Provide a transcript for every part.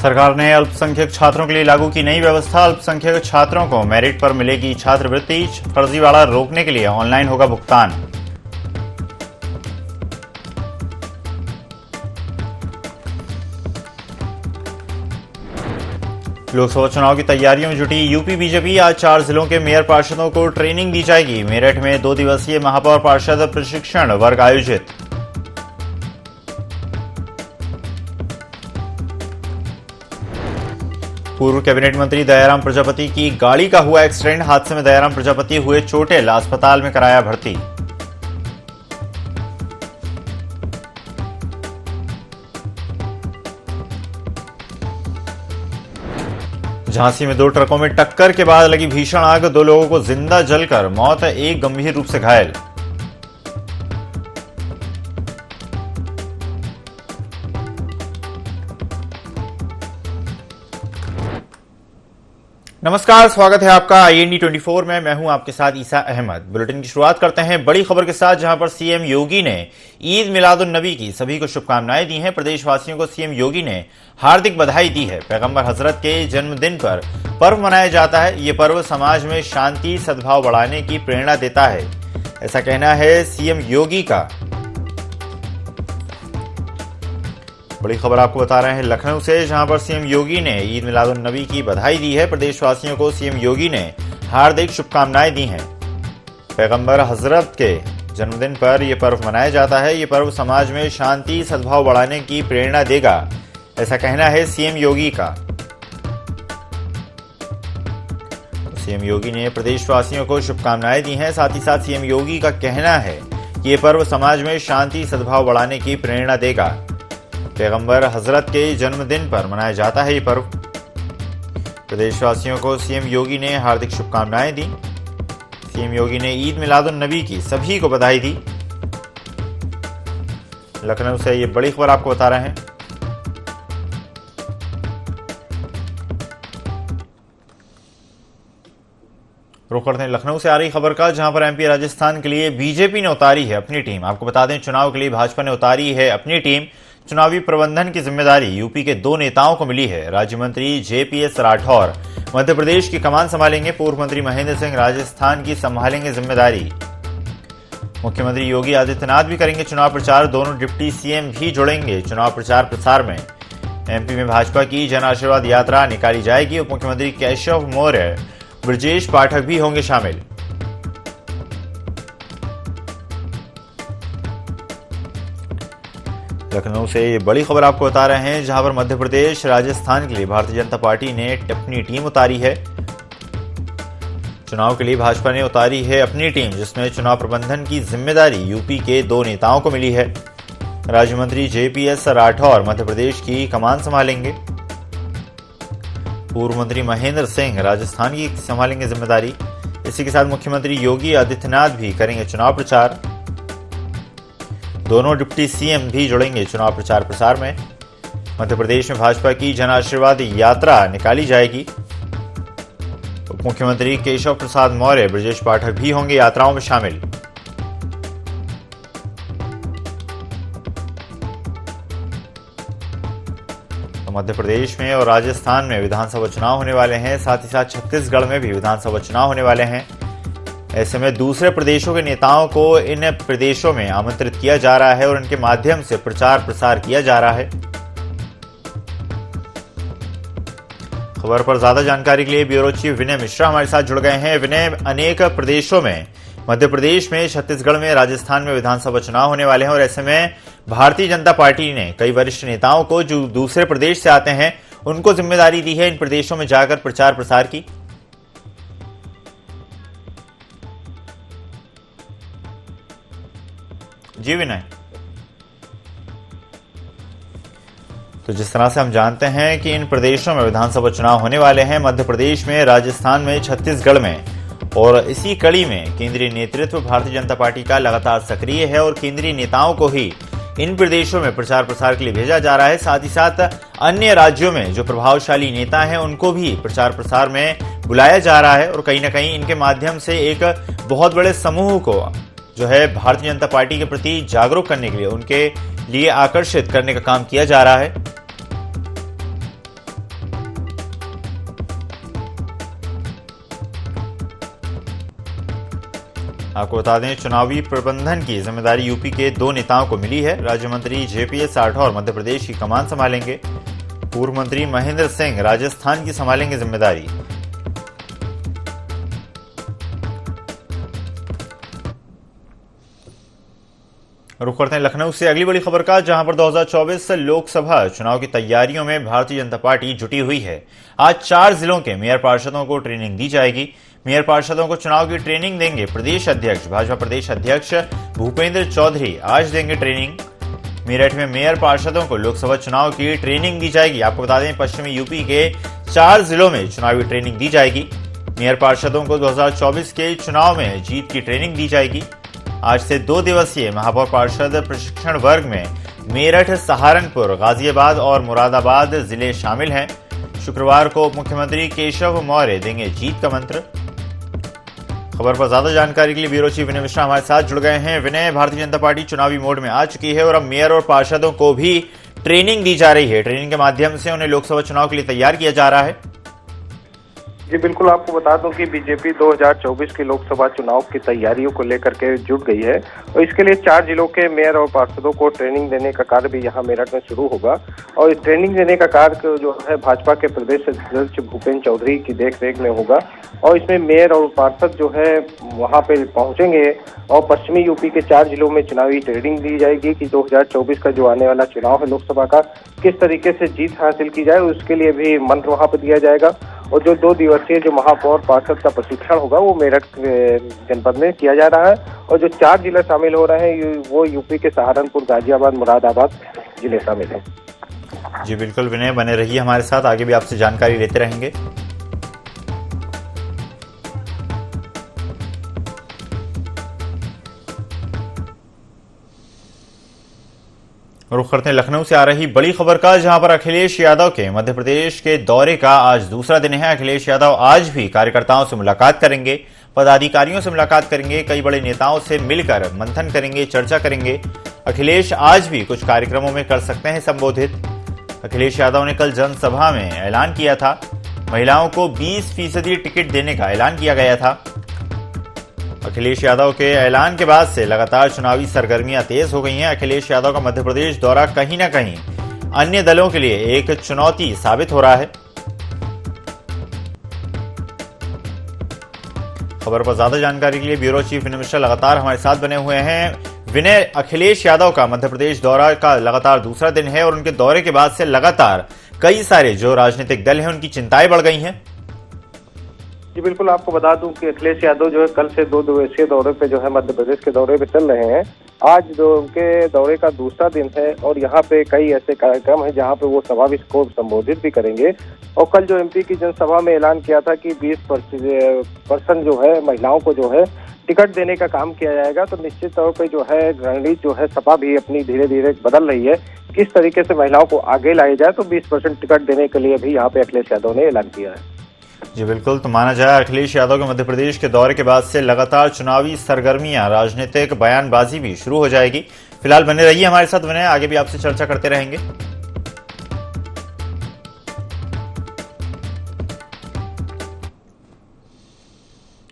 सरकार ने अल्पसंख्यक छात्रों के लिए लागू की नई व्यवस्था। अल्पसंख्यक छात्रों को मेरिट पर मिलेगी छात्रवृत्ति। फर्जीवाड़ा रोकने के लिए ऑनलाइन होगा भुगतान। लोकसभा चुनाव की तैयारियों में जुटी यूपी बीजेपी। आज 4 जिलों के मेयर पार्षदों को ट्रेनिंग दी जाएगी। मेरठ में 2 दिवसीय महापौर पार्षद प्रशिक्षण वर्ग आयोजित। पूर्व कैबिनेट मंत्री दयाराम प्रजापति की गाड़ी का हुआ एक्सीडेंट। हादसे में दयाराम प्रजापति हुए चोटिल, अस्पताल में कराया भर्ती। झांसी में 2 ट्रकों में टक्कर के बाद लगी भीषण आग। 2 लोगों को जिंदा जलकर मौत, एक गंभीर रूप से घायल। नमस्कार, स्वागत है आपका IND 24 में। मैं हूं आपके साथ ईसा अहमद। बुलेटिन की शुरुआत करते हैं बड़ी खबर के साथ, जहां पर सीएम योगी ने ईद मिलादुन्नबी की सभी को शुभकामनाएं दी हैं। प्रदेशवासियों को सीएम योगी ने हार्दिक बधाई दी है। पैगंबर हजरत के जन्मदिन पर पर्व मनाया जाता है। ये पर्व समाज में शांति सद्भाव बढ़ाने की प्रेरणा देता है, ऐसा कहना है सीएम योगी का। बड़ी खबर आपको बता रहे हैं लखनऊ से, जहां पर सीएम योगी ने ईद मिलादुन्नबी की बधाई दी है। प्रदेशवासियों को सीएम योगी ने हार्दिक शुभकामनाएं दी हैं। पैगंबर हजरत के जन्मदिन पर यह पर्व मनाया जाता है। ये पर्व समाज में शांति सद्भाव बढ़ाने की प्रेरणा देगा, ऐसा कहना है सीएम योगी का। सीएम योगी ने प्रदेशवासियों को शुभकामनाएं दी हैं। साथ ही साथ सीएम योगी का कहना है कि यह पर्व समाज में शांति सद्भाव बढ़ाने की प्रेरणा देगा। पैगंबर हजरत के जन्मदिन पर मनाया जाता है ये पर्व। प्रदेशवासियों को सीएम योगी ने हार्दिक शुभकामनाएं दी। सीएम योगी ने ईद मिलादुन्नबी की सभी को बधाई दी। लखनऊ से ये बड़ी खबर आपको बता रहे हैं। रुक करते हैं लखनऊ से आ रही खबर का, जहां पर MP राजस्थान के लिए बीजेपी ने उतारी है अपनी टीम। आपको बता दें, चुनाव के लिए भाजपा ने उतारी है अपनी टीम। चुनावी प्रबंधन की जिम्मेदारी यूपी के 2 नेताओं को मिली है। राज्य मंत्री JPS राठौर मध्य प्रदेश की कमान संभालेंगे। पूर्व मंत्री महेंद्र सिंह राजस्थान की संभालेंगे जिम्मेदारी। मुख्यमंत्री योगी आदित्यनाथ भी करेंगे चुनाव प्रचार। दोनों डिप्टी सीएम भी जुड़ेंगे चुनाव प्रचार प्रसार में। MP में भाजपा की जन आशीर्वाद यात्रा निकाली जाएगी। उप मुख्यमंत्री केशव मौर्य, ब्रजेश पाठक भी होंगे शामिल। लखनऊ से ये बड़ी खबर आपको बता रहे हैं, जहां पर मध्य प्रदेश राजस्थान के लिए भारतीय जनता पार्टी ने अपनी टीम उतारी है। चुनाव के लिए भाजपा ने उतारी है अपनी टीम, जिसमें चुनाव प्रबंधन की जिम्मेदारी यूपी के 2 नेताओं को मिली है। राज्य मंत्री JPS राठौर मध्य प्रदेश की कमान संभालेंगे। पूर्व मंत्री महेंद्र सिंह राजस्थान की संभालेंगे जिम्मेदारी। इसी के साथ मुख्यमंत्री योगी आदित्यनाथ भी करेंगे चुनाव प्रचार। दोनों डिप्टी सीएम भी जुड़ेंगे चुनाव प्रचार प्रसार में। मध्य प्रदेश में भाजपा की जन आशीर्वाद यात्रा निकाली जाएगी। उप मुख्यमंत्री केशव प्रसाद मौर्य, ब्रजेश पाठक भी होंगे यात्राओं में शामिल। तो मध्य प्रदेश में और राजस्थान में विधानसभा चुनाव होने वाले हैं। साथ ही साथ छत्तीसगढ़ में भी विधानसभा चुनाव होने वाले हैं। ऐसे में दूसरे प्रदेशों के नेताओं को इन प्रदेशों में आमंत्रित किया जा रहा है और इनके माध्यम से प्रचार प्रसार किया जा रहा है। खबर पर ज्यादा जानकारी के लिए ब्यूरो चीफ विनय मिश्रा हमारे साथ जुड़ गए हैं। विनय, अनेक प्रदेशों में, मध्य प्रदेश में, छत्तीसगढ़ में, राजस्थान में विधानसभा चुनाव होने वाले हैं और ऐसे में भारतीय जनता पार्टी ने कई वरिष्ठ नेताओं को जो दूसरे प्रदेश से आते हैं उनको जिम्मेदारी दी है इन प्रदेशों में जाकर प्रचार प्रसार की। जी विनय, तो जिस तरह से हम जानते हैं कि इन प्रदेशों में विधानसभा चुनाव होने वाले हैं, मध्य प्रदेश में, राजस्थान में, छत्तीसगढ़ में, और इसी कड़ी में केंद्रीय नेतृत्व भारतीय जनता पार्टी का लगातार सक्रिय है और केंद्रीय नेताओं को ही इन प्रदेशों में प्रचार प्रसार के लिए भेजा जा रहा है। साथ ही साथ अन्य राज्यों में जो प्रभावशाली नेता हैं उनको भी प्रचार प्रसार में बुलाया जा रहा है और कहीं ना कहीं इनके माध्यम से एक बहुत बड़े समूह को जो है भारतीय जनता पार्टी के प्रति जागरूक करने के लिए, उनके लिए आकर्षित करने का काम किया जा रहा है। आपको बता दें, चुनावी प्रबंधन की जिम्मेदारी यूपी के 2 नेताओं को मिली है। राज्य मंत्री जेपीएस राठौर मध्य प्रदेश की कमान संभालेंगे। पूर्व मंत्री महेंद्र सिंह राजस्थान की संभालेंगे जिम्मेदारी। रुख करते हैं लखनऊ से अगली बड़ी खबर का, जहां पर 2024 लोकसभा चुनाव की तैयारियों में भारतीय जनता पार्टी जुटी हुई है। आज 4 जिलों के मेयर पार्षदों को ट्रेनिंग दी जाएगी। मेयर पार्षदों को चुनाव की ट्रेनिंग देंगे प्रदेश अध्यक्ष, भाजपा प्रदेश अध्यक्ष भूपेंद्र चौधरी आज देंगे ट्रेनिंग। मेरठ में मेयर पार्षदों को लोकसभा चुनाव की ट्रेनिंग दी जाएगी। आपको बता दें, पश्चिमी यूपी के 4 जिलों में चुनावी ट्रेनिंग दी जाएगी। मेयर पार्षदों को 2024 के चुनाव में जीत की ट्रेनिंग दी जाएगी। आज से 2 दिवसीय महापौर पार्षद प्रशिक्षण वर्ग में मेरठ, सहारनपुर, गाजियाबाद और मुरादाबाद जिले शामिल हैं। शुक्रवार को उप मुख्यमंत्री केशव मौर्य देंगे जीत का मंत्र। खबर पर ज्यादा जानकारी के लिए ब्यूरो चीफ विनय मिश्रा हमारे साथ जुड़ गए हैं। विनय, भारतीय जनता पार्टी चुनावी मोड में आ चुकी है और अब मेयर और पार्षदों को भी ट्रेनिंग दी जा रही है। ट्रेनिंग के माध्यम से उन्हें लोकसभा चुनाव के लिए तैयार किया जा रहा है। जी बिल्कुल, आपको बता दूं कि बीजेपी 2024 के लोकसभा चुनाव की तैयारियों को लेकर के जुट गई है और इसके लिए 4 जिलों के मेयर और पार्षदों को ट्रेनिंग देने का कार्य भी यहां मेरठ में शुरू होगा। और इस ट्रेनिंग देने का कार्य जो है भाजपा के प्रदेश अध्यक्ष भूपेंद्र चौधरी की देखरेख में होगा और इसमें मेयर और पार्षद जो है वहां पे पहुंचेंगे और पश्चिमी यूपी के 4 जिलों में चुनावी ट्रेनिंग दी जाएगी कि 2024 का जो आने वाला चुनाव है लोकसभा का, किस तरीके से जीत हासिल की जाए, उसके लिए भी मंत्र वहां पर दिया जाएगा। और जो 2 दिवसीय जो महापौर पार्षद का प्रशिक्षण होगा वो मेरठ जनपद में किया जा रहा है और जो 4 जिले शामिल हो रहे हैं वो यूपी के सहारनपुर, गाजियाबाद, मुरादाबाद जिले शामिल हैं। जी बिल्कुल विनय, बने रहिए हमारे साथ, आगे भी आपसे जानकारी लेते रहेंगे। रुख करते हैं लखनऊ से आ रही बड़ी खबर का, जहां पर अखिलेश यादव के मध्य प्रदेश के दौरे का आज दूसरा दिन है। अखिलेश यादव आज भी कार्यकर्ताओं से मुलाकात करेंगे, पदाधिकारियों से मुलाकात करेंगे, कई बड़े नेताओं से मिलकर मंथन करेंगे, चर्चा करेंगे। अखिलेश आज भी कुछ कार्यक्रमों में कर सकते हैं संबोधित। अखिलेश यादव ने कल जनसभा में ऐलान किया था, महिलाओं को 20% टिकट देने का ऐलान किया गया था। अखिलेश यादव के ऐलान के बाद से लगातार चुनावी सरगर्मियां तेज हो गई हैं। अखिलेश यादव का मध्य प्रदेश दौरा कहीं ना कहीं अन्य दलों के लिए एक चुनौती साबित हो रहा है। खबर पर ज्यादा जानकारी के लिए ब्यूरो चीफ विनय मिश्रा लगातार हमारे साथ बने हुए हैं। विनय, अखिलेश यादव का मध्य प्रदेश दौरा का लगातार दूसरा दिन है और उनके दौरे के बाद से लगातार कई सारे जो राजनीतिक दल हैं उनकी चिंताएं बढ़ गई हैं। जी बिल्कुल, आपको बता दूं कि अखिलेश यादव जो है कल से 2 दिवसीय दौरे पे जो है मध्य प्रदेश के दौरे पे चल रहे हैं। आज जो उनके दौरे का दूसरा दिन है और यहाँ पे कई ऐसे कार्यक्रम हैं जहाँ पे वो सभा को संबोधित भी करेंगे। और कल जो एमपी की जनसभा में ऐलान किया था कि 20% जो है महिलाओं को जो है टिकट देने का काम किया जाएगा, तो निश्चित तौर पे जो है रणनीति जो है सपा भी अपनी धीरे धीरे बदल रही है, किस तरीके से महिलाओं को आगे लाया जाए। तो 20% टिकट देने के लिए भी यहाँ पे अखिलेश यादव ने ऐलान किया है। जी बिल्कुल, तो माना जाए अखिलेश यादव के मध्य प्रदेश के दौरे के बाद से लगातार चुनावी सरगर्मियां, राजनीतिक बयानबाजी भी शुरू हो जाएगी। फिलहाल बने रहिए हमारे साथ, विनय, आगे भी आपसे चर्चा करते रहेंगे।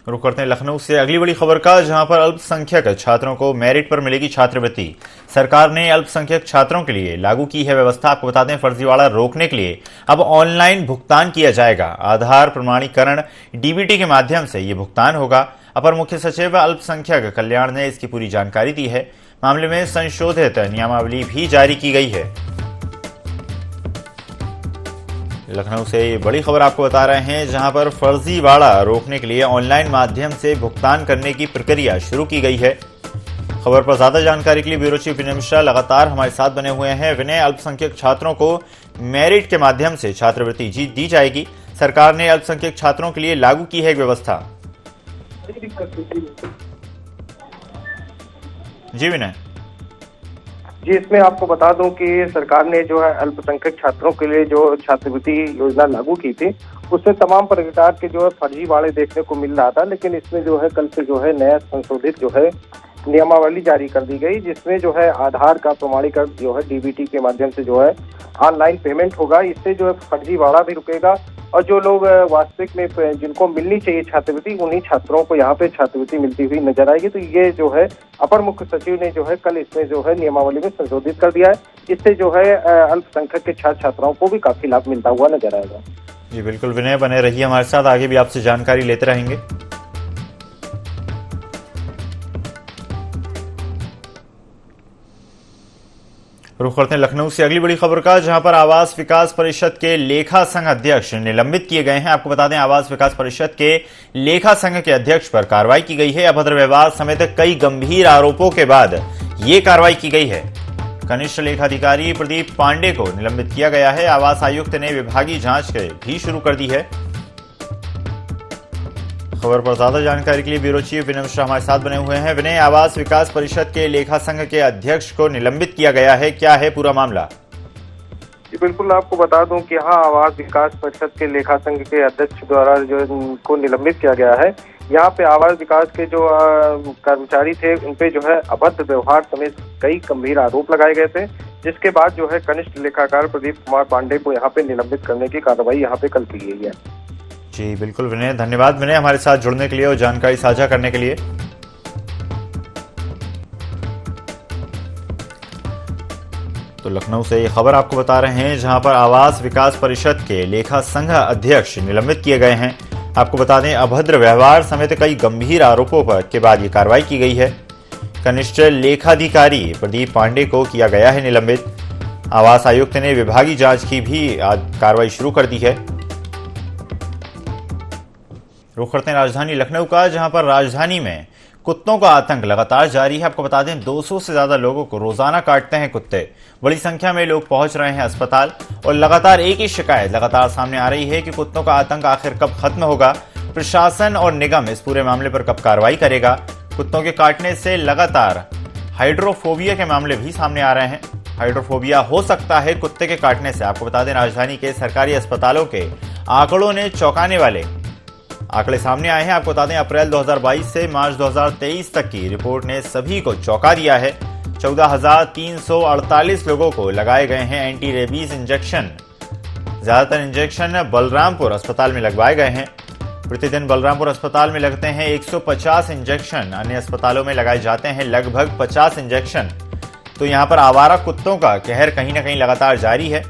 रुक करते हैं लखनऊ से अगली बड़ी खबर का, जहां पर अल्पसंख्यक छात्रों को मेरिट पर मिलेगी छात्रवृत्ति। सरकार ने अल्पसंख्यक छात्रों के लिए लागू की है व्यवस्था। आपको बता दें, फर्जीवाड़ा रोकने के लिए अब ऑनलाइन भुगतान किया जाएगा। आधार प्रमाणीकरण डीबीटी के माध्यम से ये भुगतान होगा। अपर मुख्य सचिव अल्पसंख्यक कल्याण ने इसकी पूरी जानकारी दी है। मामले में संशोधित नियमावली भी जारी की गई है। लखनऊ से ये बड़ी खबर आपको बता रहे हैं, जहां पर फर्जीवाड़ा रोकने के लिए ऑनलाइन माध्यम से भुगतान करने की प्रक्रिया शुरू की गई है। खबर पर ज्यादा जानकारी के लिए ब्यूरो चीफ विनय मिश्रा लगातार हमारे साथ बने हुए हैं। विनय, अल्पसंख्यक छात्रों को मेरिट के माध्यम से छात्रवृत्ति दी जाएगी। सरकार ने अल्पसंख्यक छात्रों के लिए लागू की है एक व्यवस्था। जी विनय जी, इसमें आपको बता दूं कि सरकार ने जो है अल्पसंख्यक छात्रों के लिए जो छात्रवृत्ति योजना लागू की थी, उसमें तमाम प्रकार के जो है फर्जीवाड़े देखने को मिल रहा था। लेकिन इसमें जो है कल से जो है नया संशोधित जो है नियमावली जारी कर दी गई, जिसमें जो है आधार का प्रमाणीकरण जो है डीबीटी के माध्यम से जो है ऑनलाइन पेमेंट होगा। इससे जो है फर्जीवाड़ा भी रुकेगा और जो लोग वास्तविक में जिनको मिलनी चाहिए छात्रवृत्ति, उन्हीं छात्रों को यहाँ पे छात्रवृत्ति मिलती हुई नजर आएगी। तो ये जो है अपर मुख्य सचिव ने जो है कल इसमें जो है नियमावली में संशोधित कर दिया है। इससे जो है अल्पसंख्यक के छात्र छात्राओं को भी काफी लाभ मिलता हुआ नजर आएगा। जी बिल्कुल विनय, बने रहिए हमारे साथ, आगे भी आपसे जानकारी लेते रहेंगे। रुख करते हैं लखनऊ से अगली बड़ी खबर का, जहां पर आवास विकास परिषद के लेखा संघ अध्यक्ष निलंबित किए गए हैं। आपको बता दें, आवास विकास परिषद के लेखा संघ के अध्यक्ष पर कार्रवाई की गई है। अभद्र व्यवहार समेत कई गंभीर आरोपों के बाद ये कार्रवाई की गई है। कनिष्ठ लेखाधिकारी प्रदीप पांडे को निलंबित किया गया है। आवास आयुक्त ने विभागीय जांच भी शुरू कर दी है। खबर पर ज्यादा जानकारी के लिए ब्यूरो चीफ विनय मिश्रा हमारे साथ बने हुए हैं। विनय, आवास विकास परिषद के लेखा संघ के अध्यक्ष को निलंबित किया गया है, क्या है पूरा मामला? जी बिल्कुल, आपको बता दूं कि हाँ, आवास विकास परिषद के लेखा संघ के अध्यक्ष द्वारा जो को निलंबित किया गया है। यहाँ पे आवास विकास के जो कर्मचारी थे, उन पे जो है अभद्र व्यवहार समेत कई गंभीर आरोप लगाए गए थे, जिसके बाद जो है कनिष्ठ लेखाकार प्रदीप कुमार पांडे को यहाँ पे निलंबित करने की कार्रवाई यहाँ पे कल की गई है। जी बिल्कुल विनय, धन्यवाद विनय हमारे साथ जुड़ने के लिए और जानकारी साझा करने के लिए। तो लखनऊ से ये खबर आपको बता रहे हैं, जहां पर आवास विकास परिषद के लेखा संघ अध्यक्ष निलंबित किए गए हैं। आपको बता दें, अभद्र व्यवहार समेत कई गंभीर आरोपों पर के बाद ये कार्रवाई की गई है। कनिष्ठ लेखाधिकारी प्रदीप पांडे को किया गया है निलंबित। आवास आयुक्त ने विभागीय जांच की भी आज कार्रवाई शुरू कर दी है। रुख करते हैं राजधानी लखनऊ का, जहां पर राजधानी में कुत्तों का आतंक लगातार जारी है। आपको बता दें, 200 से ज्यादा लोगों को रोजाना काटते हैं कुत्ते। बड़ी संख्या में लोग पहुंच रहे हैं अस्पताल और लगातार एक ही शिकायत लगातार सामने आ रही है कि कुत्तों का आतंक आखिर कब खत्म होगा। प्रशासन और निगम इस पूरे मामले पर कब कार्रवाई करेगा। कुत्तों के काटने से लगातार हाइड्रोफोबिया के मामले भी सामने आ रहे हैं। हाइड्रोफोबिया हो सकता है कुत्ते के काटने से। आपको बता दें, राजधानी के सरकारी अस्पतालों के आंकड़ों ने चौंकाने वाले आंकड़े सामने आए हैं। आपको बता दें, अप्रैल 2022 से मार्च 2023 तक की रिपोर्ट ने सभी को चौंका दिया है। 14,348 लोगों को लगाए गए हैं एंटी रेबीज इंजेक्शन। ज्यादातर इंजेक्शन बलरामपुर अस्पताल में लगवाए गए हैं। प्रतिदिन बलरामपुर अस्पताल में लगते हैं 150 इंजेक्शन, अन्य अस्पतालों में लगाए जाते हैं लगभग 50 इंजेक्शन। तो यहां पर आवारा कुत्तों का कहर कहीं ना कहीं लगातार जारी है।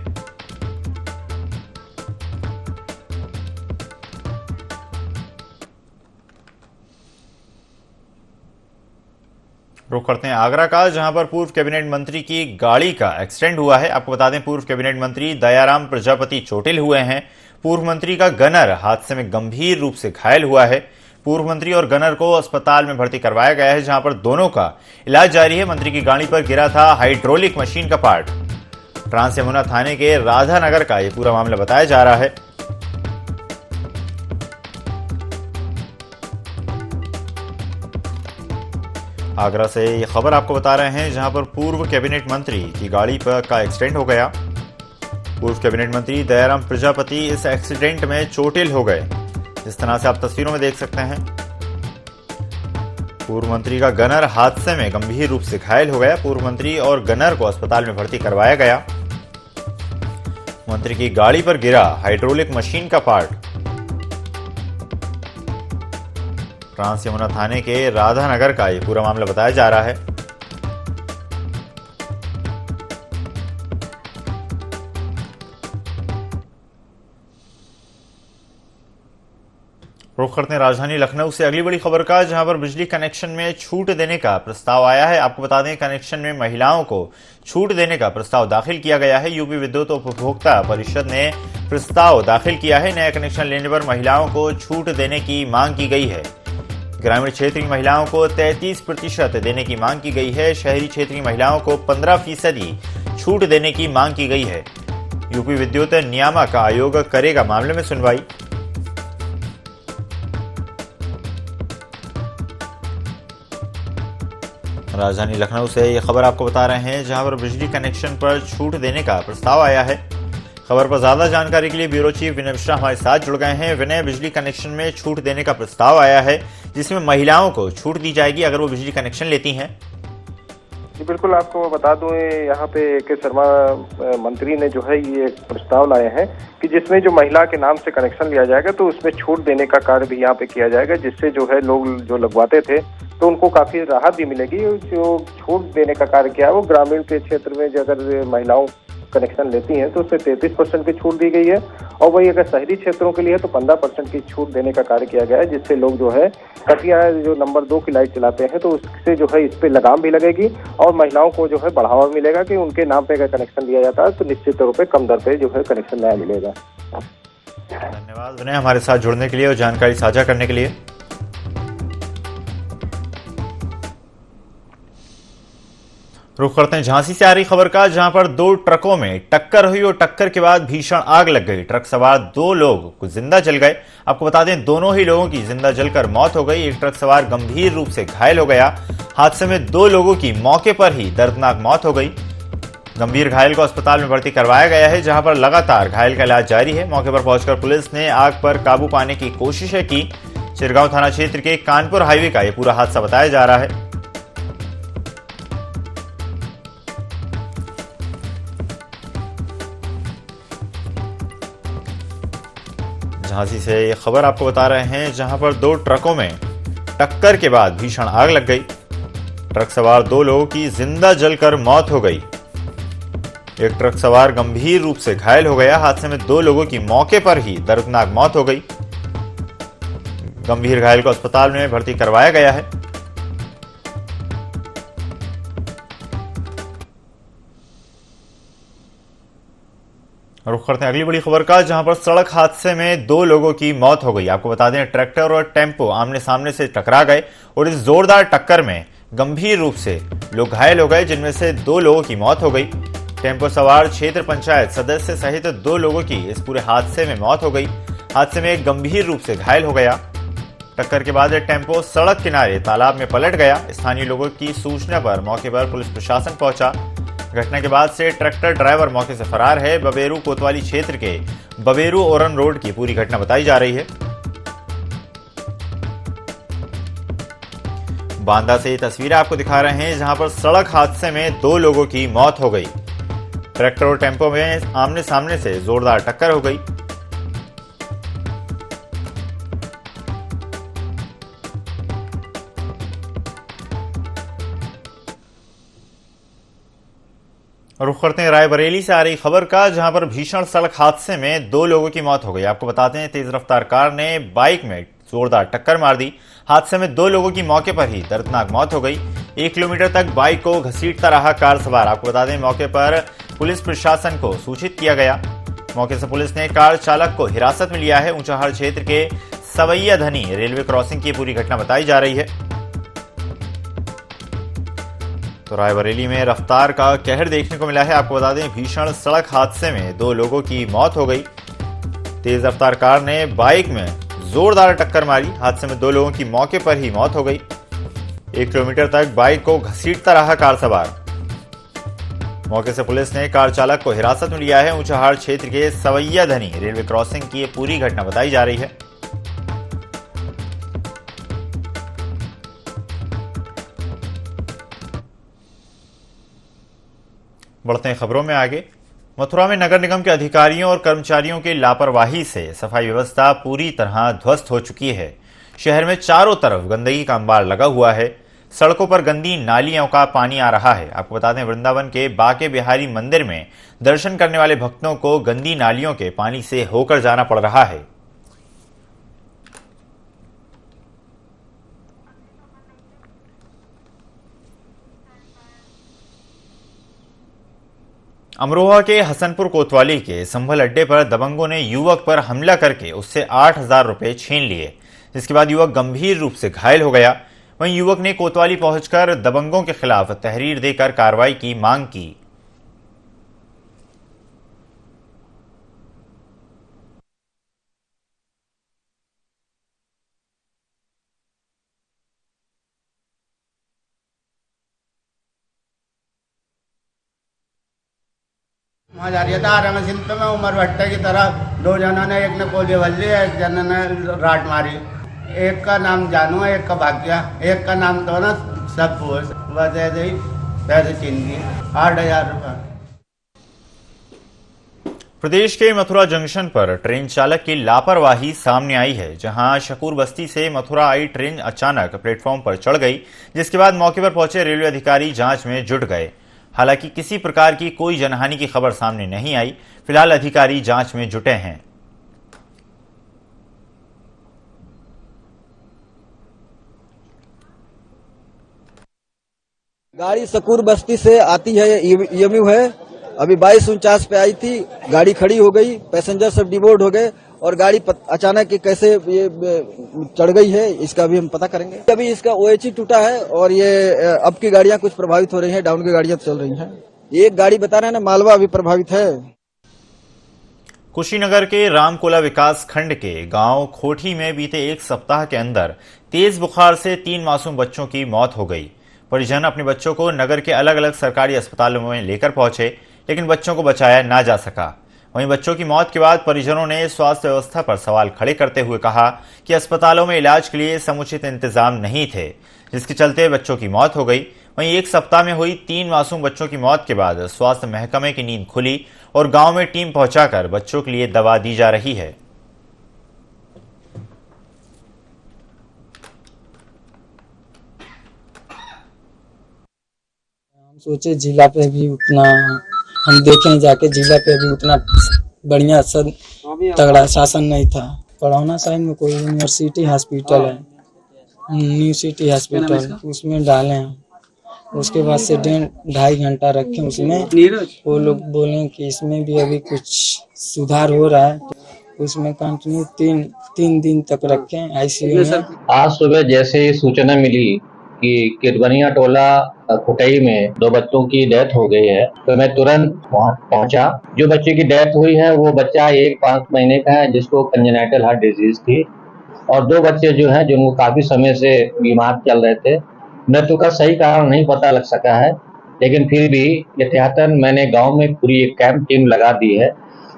रुख करते हैं आगरा का, जहां पर पूर्व कैबिनेट मंत्री की गाड़ी का एक्सीडेंट हुआ है। आपको बता दें, पूर्व कैबिनेट मंत्री दयाराम प्रजापति चोटिल हुए हैं। पूर्व मंत्री का गनर हादसे में गंभीर रूप से घायल हुआ है। पूर्व मंत्री और गनर को अस्पताल में भर्ती करवाया गया है, जहां पर दोनों का इलाज जारी है। मंत्री की गाड़ी पर गिरा था हाइड्रोलिक मशीन का पार्ट। ट्रांस यमुना थाने के राधानगर का यह पूरा मामला बताया जा रहा है। आगरा से ये खबर आपको बता रहे हैं, जहां पर पूर्व कैबिनेट मंत्री की गाड़ी पर का एक्सीडेंट हो गया। पूर्व कैबिनेट मंत्री दयाराम प्रजापति इस एक्सीडेंट में चोटिल हो गए, जिस तरह से आप तस्वीरों में देख सकते हैं। पूर्व मंत्री का गनर हादसे में गंभीर रूप से घायल हो गया। पूर्व मंत्री और गनर को अस्पताल में भर्ती करवाया गया। मंत्री की गाड़ी पर गिरा हाइड्रोलिक मशीन का पार्ट। ट्रांस यमुना थाने के राधानगर का ये पूरा मामला बताया जा रहा है। रुख करते हैं राजधानी लखनऊ से अगली बड़ी खबर का, जहां पर बिजली कनेक्शन में छूट देने का प्रस्ताव आया है। आपको बता दें, कनेक्शन में महिलाओं को छूट देने का प्रस्ताव दाखिल किया गया है। यूपी विद्युत उपभोक्ता परिषद ने प्रस्ताव दाखिल किया है। नया कनेक्शन लेने पर महिलाओं को छूट देने की मांग की गई है। ग्रामीण क्षेत्र की महिलाओं को 33% देने की मांग की गई है। शहरी क्षेत्र की महिलाओं को 15% छूट देने की मांग की गई है। यूपी विद्युत नियामक आयोग करेगा मामले में सुनवाई। राजधानी लखनऊ से यह खबर आपको बता रहे हैं, जहां पर बिजली कनेक्शन पर छूट देने का प्रस्ताव आया है। खबर पर ज्यादा जानकारी के लिए ब्यूरो चीफ विनय मिश्रा हमारे साथ जुड़ गए हैं। विनय, बिजली कनेक्शन में छूट देने का प्रस्ताव आया है, जिसमें महिलाओं को छूट दी जाएगी अगर वो बिजली कनेक्शन लेती हैं। जी बिल्कुल, आपको मैं बता दूं, यहाँ पे के शर्मा मंत्री ने जो है ये एक प्रस्ताव लाए हैं कि जिसमें जो महिला के नाम से कनेक्शन लिया जाएगा तो उसमें छूट देने का कार्य भी यहाँ पे किया जाएगा, जिससे जो है लोग जो लगवाते थे तो उनको काफी राहत भी मिलेगी। जो छूट देने का कार्य किया है वो ग्रामीण के क्षेत्र में जो अगर महिलाओं कनेक्शन लेती हैं तो उससे 33% की छूट दी गई है, और वही अगर शहरी क्षेत्रों के लिए तो 15% की छूट देने का कार्य किया गया है, जिससे लोग जो है कटिया जो नंबर 2 की लाइट चलाते हैं तो उससे जो है इस पे लगाम भी लगेगी और महिलाओं को जो है बढ़ावा मिलेगा कि उनके नाम पे अगर कनेक्शन दिया जाता है तो निश्चित तौर पे कम दर पे जो है कनेक्शन नया मिलेगा। धन्यवाद विनय, हमारे साथ जुड़ने के लिए और जानकारी साझा करने के लिए। रुख करते हैं झांसी से आ रही खबर का, जहां पर दो ट्रकों में टक्कर हुई और टक्कर के बाद भीषण आग लग गई। ट्रक सवार 2 लोग कुछ जिंदा जल गए। आपको बता दें दोनों ही लोगों की जिंदा जलकर मौत हो गई। एक ट्रक सवार गंभीर रूप से घायल हो गया। हादसे में 2 लोगों की मौके पर ही दर्दनाक मौत हो गई। गंभीर घायल को अस्पताल में भर्ती करवाया गया है, जहां पर लगातार घायल का इलाज जारी है। मौके पर पहुंचकर पुलिस ने आग पर काबू पाने की कोशिशें की। चिरगांव थाना क्षेत्र के कानपुर हाईवे का यह पूरा हादसा बताया जा रहा है। झांसी से ये खबर आपको बता रहे हैं, जहां पर 2 ट्रकों में टक्कर के बाद भीषण आग लग गई। ट्रक सवार 2 लोगों की जिंदा जलकर मौत हो गई। एक ट्रक सवार गंभीर रूप से घायल हो गया। हादसे में 2 लोगों की मौके पर ही दर्दनाक मौत हो गई। गंभीर घायल को अस्पताल में भर्ती करवाया गया है। रुख करते हैं अगली बड़ी खबर का, जहां पर सड़क हादसे में 2 लोगों की मौत हो गई। आपको बता दें ट्रैक्टर और टेम्पो आमने सामने से टकरा गए और इस जोरदार टक्कर में गंभीर रूप से लोग घायल हो गए, जिनमें से 2 लोगों की मौत हो गई। टेम्पो सवार क्षेत्र पंचायत सदस्य सहित 2 लोगों की इस पूरे हादसे में मौत हो गई। हादसे में एक गंभीर रूप से घायल हो गया। टक्कर के बाद टेम्पो सड़क किनारे तालाब में पलट गया। स्थानीय लोगों की सूचना पर मौके पर पुलिस प्रशासन पहुंचा। घटना के बाद से ट्रैक्टर ड्राइवर मौके से फरार है। बबेरू कोतवाली क्षेत्र के बबेरू ओरन रोड की पूरी घटना बताई जा रही है। बांदा से ये तस्वीरें आपको दिखा रहे हैं, जहां पर सड़क हादसे में 2 लोगों की मौत हो गई। ट्रैक्टर और टेम्पो में आमने सामने से जोरदार टक्कर हो गई। रुख करते हैं रायबरेली से आ रही खबर का, जहां पर भीषण सड़क हादसे में 2 लोगों की मौत हो गई। आपको बताते हैं तेज रफ्तार कार ने बाइक में जोरदार टक्कर मार दी। हादसे में 2 लोगों की मौके पर ही दर्दनाक मौत हो गई। 1 किलोमीटर तक बाइक को घसीटता रहा कार सवार। आपको बता दें मौके पर पुलिस प्रशासन को सूचित किया गया। मौके से पुलिस ने कार चालक को हिरासत में लिया है। ऊंचाहार क्षेत्र के सवैया धनी रेलवे क्रॉसिंग की पूरी घटना बताई जा रही है। तो रायबरेली में रफ्तार का कहर देखने को मिला है। आपको बता दें भीषण सड़क हादसे में 2 लोगों की मौत हो गई। तेज रफ्तार कार ने बाइक में जोरदार टक्कर मारी। हादसे में 2 लोगों की मौके पर ही मौत हो गई। 1 किलोमीटर तक बाइक को घसीटता रहा कार सवार। मौके से पुलिस ने कार चालक को हिरासत में लिया है। ऊंचाहार क्षेत्र के सवैया धनी रेलवे क्रॉसिंग की ये पूरी घटना बताई जा रही है। बढ़ते हैं खबरों में आगे। मथुरा में नगर निगम के अधिकारियों और कर्मचारियों की लापरवाही से सफाई व्यवस्था पूरी तरह ध्वस्त हो चुकी है। शहर में चारों तरफ गंदगी का अंबार लगा हुआ है। सड़कों पर गंदी नालियों का पानी आ रहा है। आपको बता दें वृंदावन के बाके बिहारी मंदिर में दर्शन करने वाले भक्तों को गंदी नालियों के पानी से होकर जाना पड़ रहा है। अमरोहा के हसनपुर कोतवाली के संभल अड्डे पर दबंगों ने युवक पर हमला करके उससे 8,000 रुपए छीन लिए, जिसके बाद युवक गंभीर रूप से घायल हो गया। वहीं युवक ने कोतवाली पहुंचकर दबंगों के खिलाफ तहरीर देकर कार्रवाई की मांग की। वहाँ जा रही था मशीन पे मैं उमर भट्टे की तरह 2 जनों ने, एक ने गोली भर ली, एक जन ने राट मारी। एक का नाम जानू है, एक का भाग्या, एक का नाम तो ना सब बस ऐसे ही पैसे छीन लिए 8,000 रुपये। प्रदेश के मथुरा जंक्शन पर ट्रेन चालक की लापरवाही सामने आई है, जहां शकूर बस्ती से मथुरा आई ट्रेन अचानक प्लेटफॉर्म पर चढ़ गई, जिसके बाद मौके पर पहुंचे रेलवे अधिकारी जांच में जुट गए। हालांकि किसी प्रकार की कोई जनहानि की खबर सामने नहीं आई। फिलहाल अधिकारी जांच में जुटे हैं। गाड़ी शकूर बस्ती से आती है, ईएमयू है। अभी 2249 पे आई थी, गाड़ी खड़ी हो गई, पैसेंजर सब डिबोर्ड हो गए और गाड़ी अचानक कैसे ये चढ़ गई है, इसका भी हम पता करेंगे। अभी इसका ओएचई टूटा है और ये अब की गाड़ियां कुछ प्रभावित हो रही हैं, डाउन की गाड़ियां चल रही हैं। एक गाड़ी बता रहे हैं ना, मालवा अभी प्रभावित है। कुशीनगर के रामकोला विकास खंड के गांव खोठी में बीते एक सप्ताह के अंदर तेज बुखार से 3 मासूम बच्चों की मौत हो गई। परिजन अपने बच्चों को नगर के अलग अलग सरकारी अस्पतालों में लेकर पहुंचे, लेकिन बच्चों को बचाया ना जा सका। वहीं बच्चों की मौत के बाद परिजनों ने स्वास्थ्य व्यवस्था पर सवाल खड़े करते हुए कहा कि अस्पतालों में इलाज के लिए समुचित इंतजाम नहीं थे, जिसके चलते बच्चों की मौत हो गई। वहीं एक सप्ताह में हुई 3 मासूम बच्चों की मौत के बाद स्वास्थ्य महकमे की नींद खुली और गांव में टीम पहुंचाकर बच्चों के लिए दवा दी जा रही है। हम सोचे जिला पे भी उतना हम देखें जाके, जिला पे भी उतना बढ़िया तगड़ा शासन नहीं था। पढ़ौना साइड में कोई यूनिवर्सिटी हॉस्पिटल है, न्यू सिटी हॉस्पिटल, उसमें डाले हैं। उसके बाद से 1.5 घंटा रखे उसमें। वो लोग बोले कि इसमें भी अभी कुछ सुधार हो रहा है, तो उसमें कंटिन्यू 3 दिन तक रखे आईसीयू में। आज सुबह जैसे ही सूचना मिली कि किरबनिया टोला खुटई में 2 बच्चों की डेथ हो गई है, तो मैं तुरंत वहां पहुंचा। जो बच्चे की डेथ हुई है वो बच्चा 5 महीने का है, जिसको कंजेनाइटल हार्ट डिजीज थी, और 2 बच्चे जो हैं जिनको काफी समय से बीमार चल रहे थे। मृत्यु का सही कारण नहीं पता लग सका है, लेकिन फिर भी एहतियातन मैंने गांव में पूरी एक कैंप टीम लगा दी है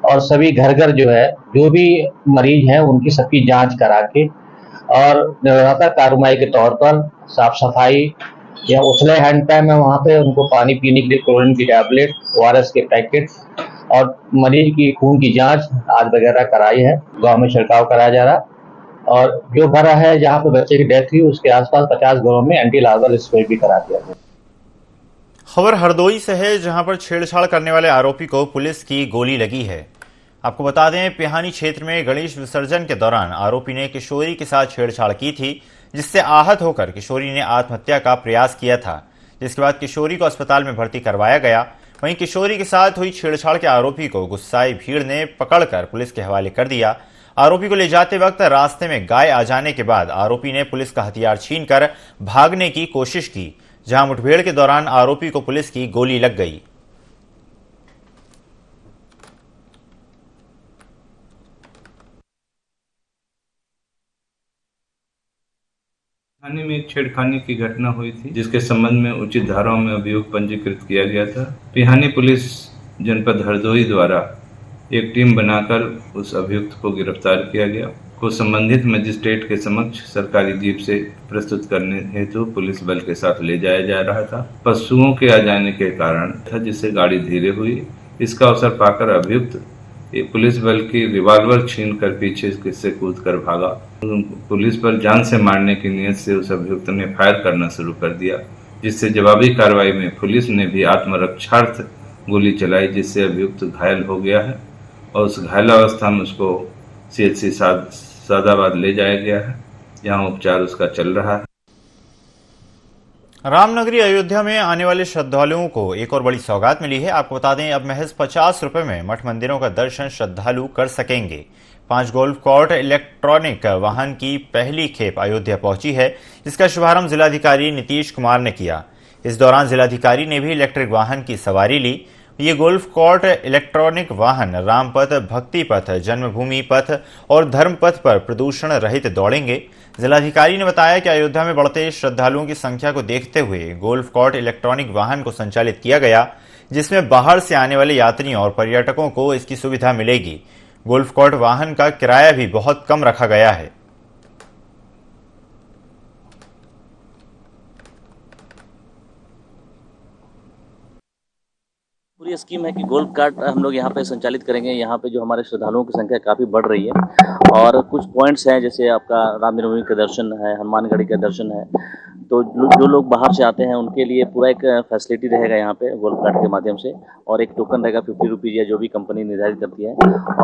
और सभी घर घर जो है, जो भी मरीज हैं उनकी सबकी जांच करा के और लगातार कार्रवाई के तौर पर साफ सफाई या उछले हैंड पैम है, वहाँ पे उनको पानी पीने के लिए क्लोरीन की टैबलेट, ORS के पैकेट और मरीज की खून की जांच आज वगैरह कराई है। गांव में छिड़काव कराया जा रहा, और जो घर है जहाँ पे बच्चे की डेथ हुई उसके आसपास 50 घरों में एंटी लार्वल स्प्रे भी करा दिया गया। खबर हरदोई से है, जहां पर छेड़छाड़ करने वाले आरोपी को पुलिस की गोली लगी है। आपको बता दें, पिहानी क्षेत्र में गणेश विसर्जन के दौरान आरोपी ने किशोरी के साथ छेड़छाड़ की थी, जिससे आहत होकर किशोरी ने आत्महत्या का प्रयास किया था, जिसके बाद किशोरी को अस्पताल में भर्ती करवाया गया। वहीं किशोरी के साथ हुई छेड़छाड़ के आरोपी को गुस्साई भीड़ ने पकड़कर पुलिस के हवाले कर दिया। आरोपी को ले जाते वक्त रास्ते में गाय आ जाने के बाद आरोपी ने पुलिस का हथियार छीनकर भागने की कोशिश की, जहां मुठभेड़ के दौरान आरोपी को पुलिस की गोली लग गई। थाने में एक छेड़खानी की घटना हुई थी, जिसके संबंध में उचित धाराओं में अभियोग पंजीकृत किया गया था। पिहानी पुलिस जनपद हरदोई द्वारा एक टीम बनाकर उस अभियुक्त को गिरफ्तार किया गया, को संबंधित मजिस्ट्रेट के समक्ष सरकारी जीप से प्रस्तुत करने हेतु पुलिस बल के साथ ले जाया जा रहा था। पशुओं के आ जाने के कारण था, जिससे गाड़ी धीरे हुई। इसका अवसर पाकर अभियुक्त पुलिस बल की रिवॉल्वर छीनकर पीछे से कूद कर भागा। पुलिस पर जान से मारने की नीयत से उस अभियुक्त ने फायर करना शुरू कर दिया, जिससे जवाबी कार्रवाई में पुलिस ने भी आत्मरक्षार्थ गोली चलाई, जिससे अभियुक्त घायल हो गया है और उस घायल अवस्था में उसको CHC सादाबाद ले जाया गया है, जहां उपचार उसका चल रहा है। रामनगरी अयोध्या में आने वाले श्रद्धालुओं को एक और बड़ी सौगात मिली है। आपको बता दें, अब महज 50 रुपए में मठ मंदिरों का दर्शन श्रद्धालु कर सकेंगे। 5 गोल्फ कोर्ट इलेक्ट्रॉनिक वाहन की पहली खेप अयोध्या पहुंची है, जिसका शुभारंभ जिलाधिकारी नीतीश कुमार ने किया। इस दौरान जिलाधिकारी ने भी इलेक्ट्रिक वाहन की सवारी ली। ये गोल्फ कोर्ट इलेक्ट्रॉनिक वाहन रामपथ, भक्ति पथ, जन्मभूमि पथ और धर्म पथ पर प्रदूषण रहित दौड़ेंगे। जिलाधिकारी ने बताया कि अयोध्या में बढ़ते श्रद्धालुओं की संख्या को देखते हुए गोल्फ कोर्ट इलेक्ट्रॉनिक वाहन को संचालित किया गया, जिसमें बाहर से आने वाले यात्रियों और पर्यटकों को इसकी सुविधा मिलेगी। गोल्फ कोर्ट वाहन का किराया भी बहुत कम रखा गया है। पूरी स्कीम है कि गोल्फ कार्ट हम लोग यहाँ पे संचालित करेंगे। यहाँ पे जो हमारे श्रद्धालुओं की संख्या काफ़ी बढ़ रही है और कुछ पॉइंट्स हैं, जैसे आपका राम जन्मभूमि का दर्शन है, हनुमानगढ़ी का दर्शन है, तो जो लोग बाहर से आते हैं उनके लिए पूरा एक फैसिलिटी रहेगा यहाँ पे गोल्फ कार्ट के माध्यम से, और एक टोकन रहेगा 50 रुपीज़ या जो भी कंपनी निर्धारित करती है,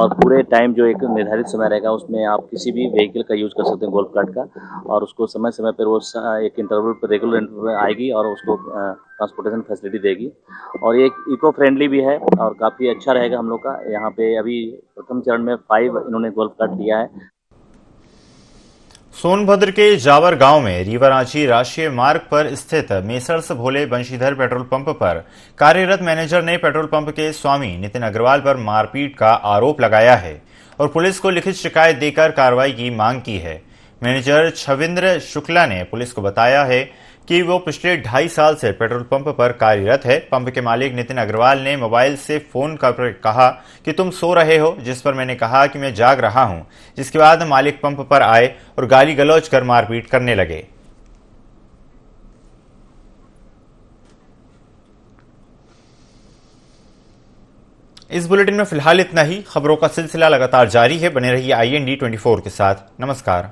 और पूरे टाइम जो एक निर्धारित समय रहेगा उसमें आप किसी भी व्हीकल का यूज़ कर सकते हैं गोल्फ कार्ट का, और उसको समय समय पर वो एक इंटरवल पर रेगुलर इंटरवल आएगी और उसको ट्रांसपोर्टेशन फैसिलिटी देगी। और ये इको फ्रेंडली भी है और काफ़ी अच्छा रहेगा हम लोग का। यहाँ पे अभी प्रथम चरण में 5 इन्होंने गोल्फ कार्ट दिया है। सोनभद्र के जावर गांव में रीवा-रांची राष्ट्रीय मार्ग पर स्थित मेसर्स भोले बंशीधर पेट्रोल पंप पर कार्यरत मैनेजर ने पेट्रोल पंप के स्वामी नितिन अग्रवाल पर मारपीट का आरोप लगाया है और पुलिस को लिखित शिकायत देकर कार्रवाई की मांग की है। मैनेजर छविंद्र शुक्ला ने पुलिस को बताया है कि वो पिछले 2.5 साल से पेट्रोल पंप पर कार्यरत है। पंप के मालिक नितिन अग्रवाल ने मोबाइल से फोन कर कहा कि तुम सो रहे हो, जिस पर मैंने कहा कि मैं जाग रहा हूं, जिसके बाद मालिक पंप पर आए और गाली गलौज कर मारपीट करने लगे। इस बुलेटिन में फिलहाल इतना ही। खबरों का सिलसिला लगातार जारी है, बने रहिए IND 24 के साथ। नमस्कार।